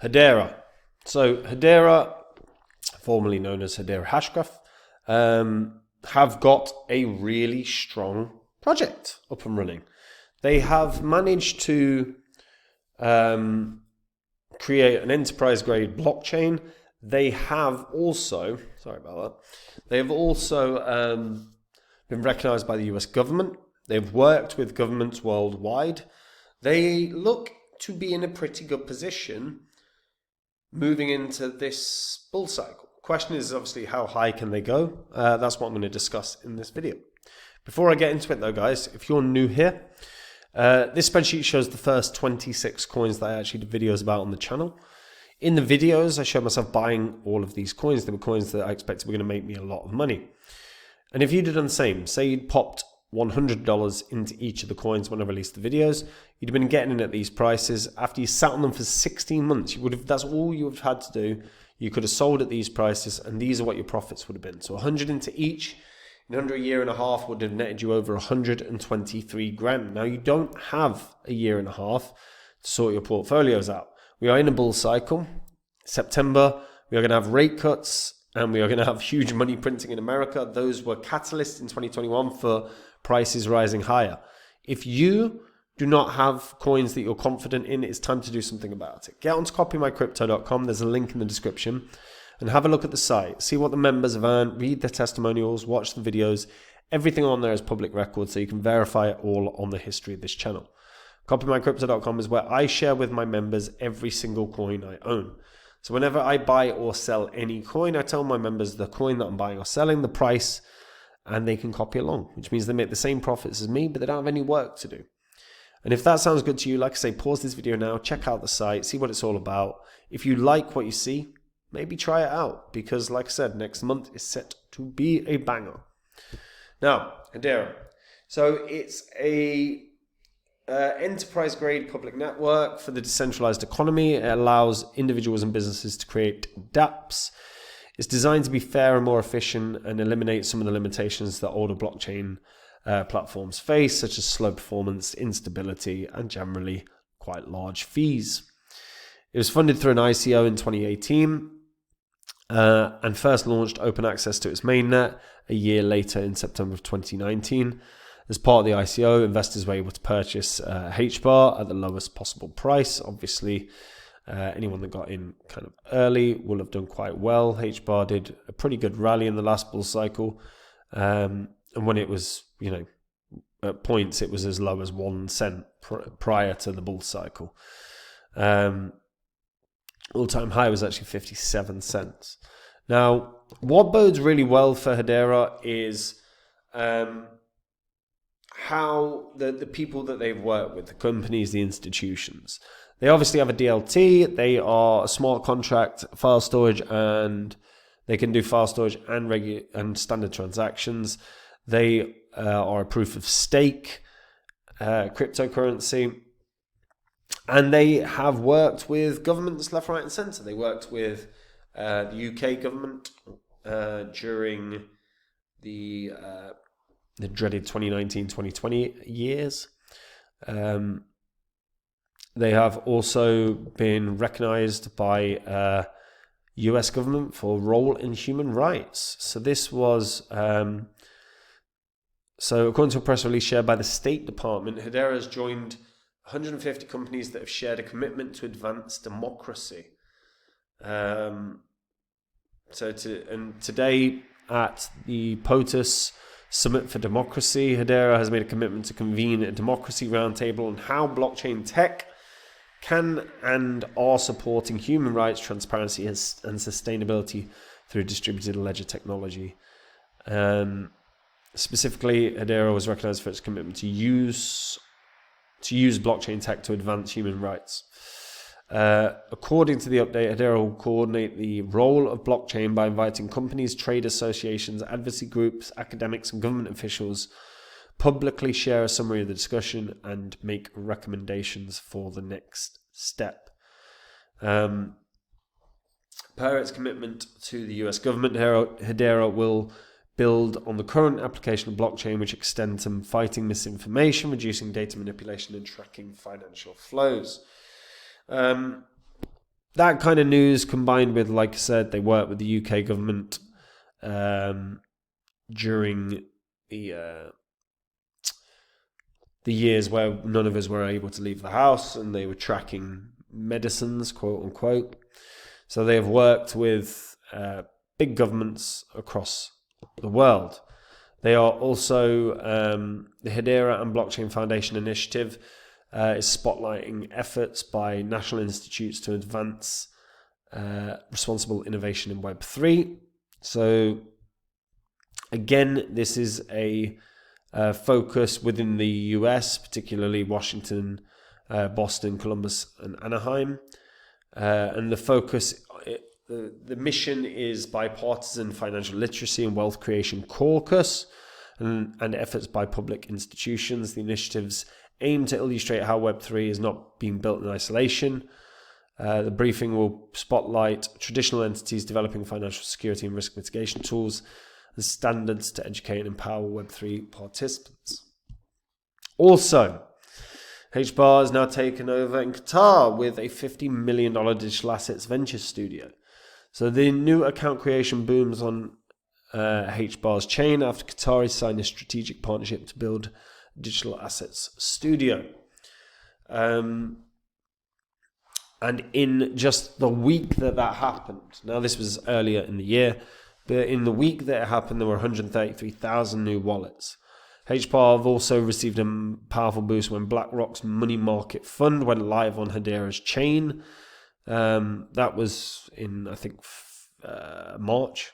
Hedera. So Hedera, formerly known as Hedera Hashgraph, have got a really strong project up and running. They have managed to create an enterprise-grade blockchain. They have also, they have also been recognized by the US government. They've worked with governments worldwide. They look to be in a pretty good position moving into this bull cycle. Question is obviously how high can they go? That's what I'm going to discuss in this video. Before I get into it though, guys, if you're new here, this spreadsheet shows the first 26 coins that I actually did videos about on the channel. In the videos, I showed myself buying all of these coins. They were coins that I expected were going to make me a lot of money. And if you did the same, say you'd popped $100 into each of the coins when I released the videos, you'd have been getting in at these prices. After you sat on them for 16 months, that's all you would have had to do. You could have sold at these prices, and these are what your profits would have been. So 100 into each, in under a year and a half, would have netted you over 123 grand. Now, you don't have a year and a half to sort your portfolios out. We are in a bull cycle. September, we are going to have rate cuts, and we are going to have huge money printing in America. Those were catalysts in 2021 for prices rising higher. If you do not have coins that you're confident in, it's time to do something about it. Get onto copymycrypto.com. There's a link in the description. And have a look at the site. See what the members have earned. Read their testimonials. Watch the videos. Everything on there is public record, so you can verify it all on the history of this channel. Copymycrypto.com is where I share with my members every single coin I own. So whenever I buy or sell any coin, I tell my members the coin that I'm buying or selling, the price, and they can copy along, which means they make the same profits as me, but they don't have any work to do. And if that sounds good to you, like I say, pause this video now, check out the site, see what it's all about. If you like what you see, maybe try it out, because like I said, next month is set to be a banger. Now, Hedera. So it's a enterprise-grade public network for the decentralized economy. It allows individuals and businesses to create dApps. It's designed to be fair and more efficient and eliminate some of the limitations that older blockchain platforms face, such as slow performance, instability, and generally quite large fees. It was funded through an ICO in 2018 and first launched open access to its mainnet a year later in September of 2019. As part of the ICO, investors were able to purchase HBAR at the lowest possible price. Obviously, anyone that got in kind of early will have done quite well. HBAR did a pretty good rally in the last bull cycle. And when it was, at points, it was as low as 1 cent prior to the bull cycle. All-time high was actually 57 cents. Now, what bodes really well for Hedera is how the people that they've worked with, the companies, the institutions. They obviously have a DLT. They are a smart contract file storage, and they can do file storage and standard transactions. They are a proof of stake cryptocurrency. And they have worked with governments left, right, and centre. They worked with the UK government during the dreaded 2019-2020 years. They have also been recognised by US government for role in human rights. So this was, so according to a press release shared by the State Department, Hedera has joined 150 companies that have shared a commitment to advance democracy. Today at the POTUS Summit for Democracy, Hedera has made a commitment to convene a democracy roundtable on how blockchain tech can and are supporting human rights, transparency, and sustainability through distributed ledger technology. Specifically, Hedera was recognized for its commitment to use blockchain tech to advance human rights. According to the update, Hedera will coordinate the role of blockchain by inviting companies, trade associations, advocacy groups, academics, and government officials publicly share a summary of the discussion and make recommendations for the next step. Per its commitment to the US government, Hedera will build on the current application of blockchain, which extends to fighting misinformation, reducing data manipulation, and tracking financial flows. that kind of news combined with, like I said, they work with the UK government during the years where none of us were able to leave the house, and they were tracking medicines, quote unquote. So they have worked with big governments across the world. They are also, the Hedera and Blockchain Foundation Initiative is spotlighting efforts by national institutes to advance responsible innovation in Web3. So again, this is a focus within the US, particularly Washington, Boston, Columbus, and Anaheim. And the focus, the mission is bipartisan financial literacy and wealth creation caucus and efforts by public institutions. The initiatives aim to illustrate how Web3 is not being built in isolation. The briefing will spotlight traditional entities developing financial security and risk mitigation tools and standards to educate and empower Web3 participants. Also, HBAR has now taken over in Qatar with a $50 million digital assets venture studio. So the new account creation booms on HBAR's chain after Qatari signed a strategic partnership to build a digital assets studio. And in just the week that happened, now this was earlier in the year, but in the week that it happened, there were 133,000 new wallets. HBAR have also received a powerful boost when BlackRock's money market fund went live on Hedera's chain. That was in, I think, March.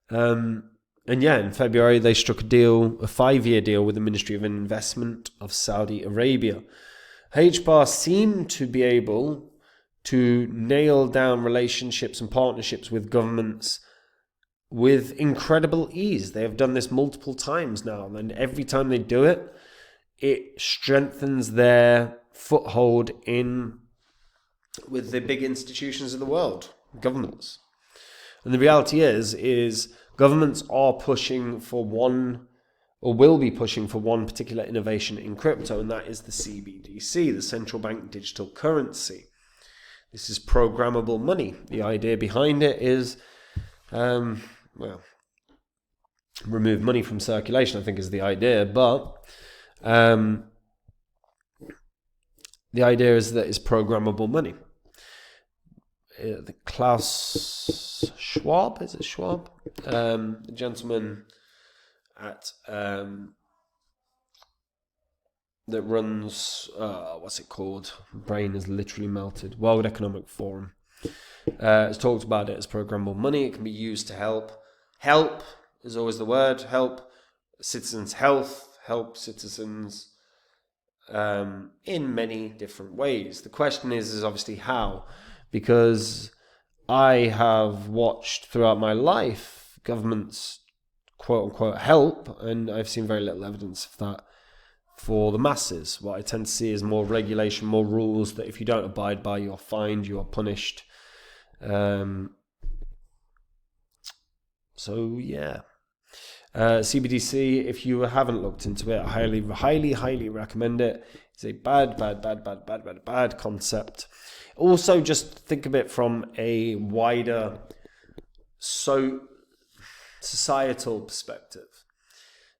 And yeah, in February, they struck a 5-year deal with the Ministry of Investment of Saudi Arabia. HBAR seemed to be able to nail down relationships and partnerships with governments with incredible ease. They have done this multiple times now, and every time they do it, it strengthens their foothold with the big institutions of the world, governments. And the reality is governments are pushing for one, or will be pushing for one particular innovation in crypto, and that is the CBDC, the central bank digital currency. This is programmable money. The idea behind it is, remove money from circulation, I think is the idea, but the idea is that it's programmable money. The Klaus Schwab, is it Schwab? The gentleman at that runs, what's it called? Brain is literally melted. World Economic Forum has talked about it as programmable money. It can be used to help is always the word, help citizens' health, help citizens in many different ways. The question is obviously how, because I have watched throughout my life governments quote unquote help, and I've seen very little evidence of that for the masses. What I tend to see is more regulation, more rules that if you don't abide by, you're fined, you are punished. So yeah. CBDC, if you haven't looked into it, I highly recommend it. It's a bad concept. Also, just think of it from a wider societal perspective.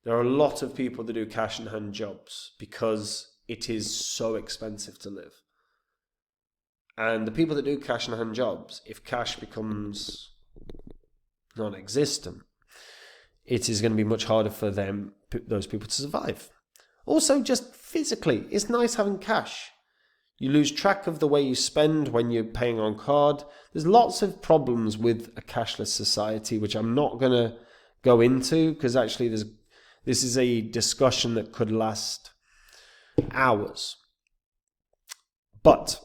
There are a lot of people that do cash in hand jobs because it is so expensive to live. And the people that do cash in hand jobs, if cash becomes non-existent, it is going to be much harder for those people to survive. Also, just physically, it's nice having cash. You lose track of the way you spend when you're paying on card. There's lots of problems with a cashless society, which I'm not going to go into because actually this is a discussion that could last hours. But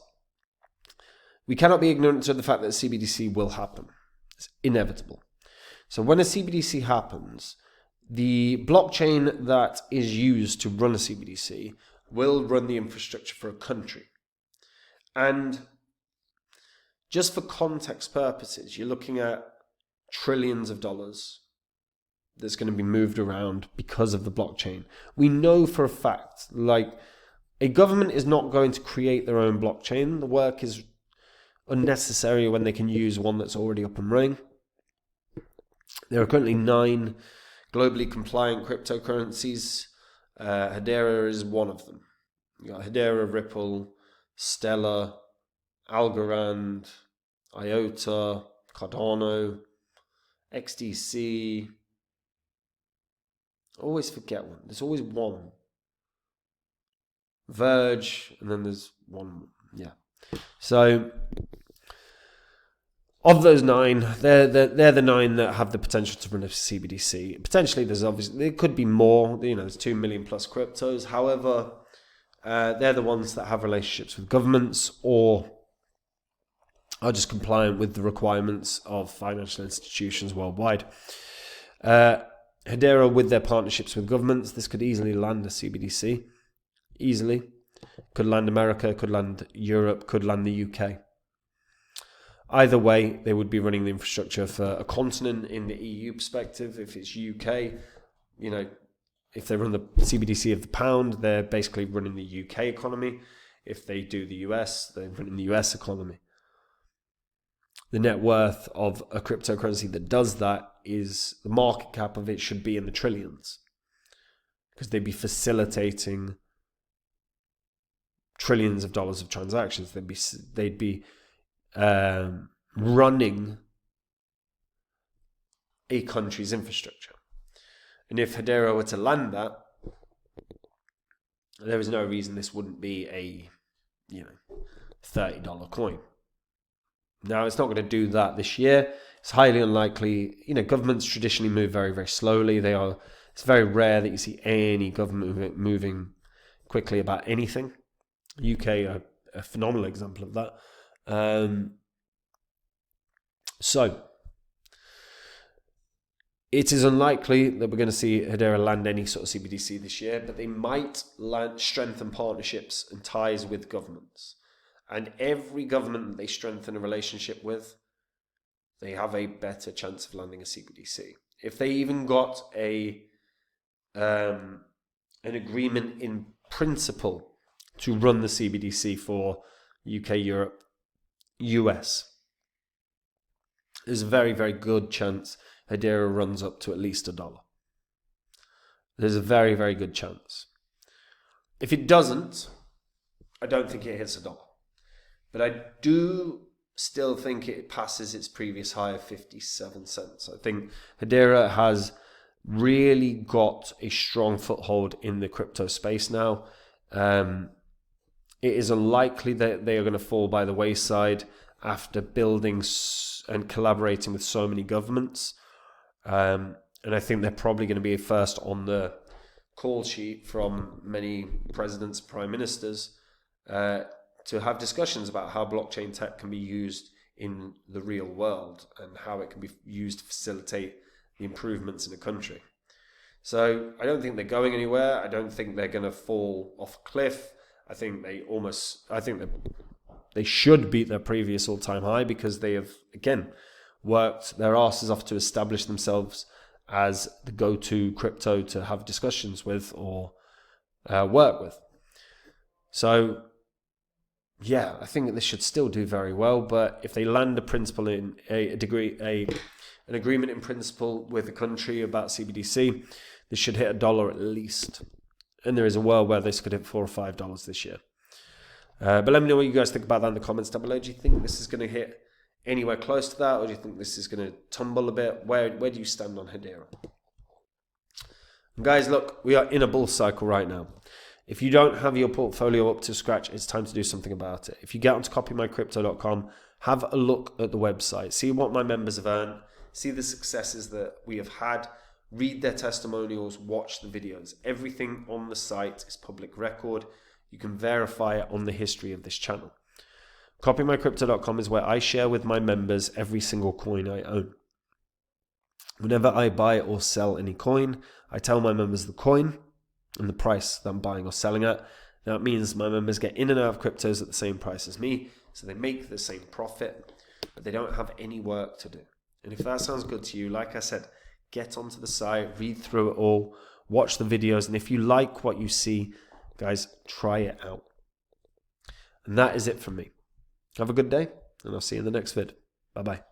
we cannot be ignorant of the fact that CBDC will happen. It's inevitable. So when a CBDC happens, the blockchain that is used to run a CBDC will run the infrastructure for a country. And just for context purposes, you're looking at trillions of dollars that's going to be moved around because of the blockchain. We know for a fact, like A government is not going to create their own blockchain. The work is unnecessary when they can use one that's already up and running. There are currently 9 globally compliant cryptocurrencies. Hedera is one of them. You got Hedera, Ripple, Stellar, Algorand, IOTA, Cardano, XDC. I always forget one. There's always one. Verge, and then there's one. Yeah. So of those 9, they're the 9 that have the potential to run a CBDC. Potentially, there could be more. There's 2 million plus cryptos. However, they're the ones that have relationships with governments or are just compliant with the requirements of financial institutions worldwide. Hedera, with their partnerships with governments, this could easily land a CBDC. Easily. Could land America, could land Europe, could land the UK. Either way, they would be running the infrastructure for a continent in the EU perspective. If it's UK, if they run the CBDC of the pound, they're basically running the UK economy. If they do the US, they're running the US economy. The net worth of a cryptocurrency that does that is, the market cap of it should be in the trillions, because they'd be facilitating trillions of dollars of transactions. They'd be running a country's infrastructure. And if Hedera were to land that, there is no reason this wouldn't be a $30 coin. Now, it's not going to do that this year. It's highly unlikely. Governments traditionally move very, very slowly. It's very rare that you see any government moving quickly about anything. UK are a phenomenal example of that. So it is unlikely that we're going to see Hedera land any sort of CBDC this year, but they might strengthen partnerships and ties with governments. And every government that they strengthen a relationship with, they have a better chance of landing a CBDC. If they even got an agreement in principle to run the CBDC for UK, Europe, US, there's a very, very good chance Hedera runs up to at least $1. There's a very, very good chance. If it doesn't, I don't think it hits $1. But I do still think it passes its previous high of 57 cents. I think Hedera has really got a strong foothold in the crypto space now. It is unlikely that they are going to fall by the wayside after building and collaborating with so many governments. And I think they're probably going to be first on the call sheet from many presidents, prime ministers, to have discussions about how blockchain tech can be used in the real world and how it can be used to facilitate the improvements in a country. So I don't think they're going anywhere. I don't think they're going to fall off a cliff. I think they should beat their previous all-time high, because they have, again, worked their asses off to establish themselves as the go-to crypto to have discussions with or work with. So yeah, I think that this should still do very well. But if they land a principle in an agreement in principle with the country about CBDC, this should hit $1 at least. And there is a world where this could hit $4 or $5 this year. But let me know what you guys think about that in the comments down below. Do you think this is going to hit anywhere close to that, or do you think this is going to tumble a bit? Where do you stand on Hedera? And guys, look, we are in a bull cycle right now. If you don't have your portfolio up to scratch, it's time to do something about it. If you get onto copymycrypto.com, have a look at the website, see what my members have earned, see the successes that we have had, read their testimonials, watch the videos. Everything on the site is public record. You can verify it on the history of this channel. Copymycrypto.com is where I share with my members every single coin I own. Whenever I buy or sell any coin, I tell my members the coin and the price that I'm buying or selling at. That means my members get in and out of cryptos at the same price as me, so they make the same profit, but they don't have any work to do. And if that sounds good to you, like I said, get onto the site, read through it all, watch the videos, and if you like what you see, Guys, try it out. And that is it from me. Have a good day, and I'll see you in the next vid. Bye-bye.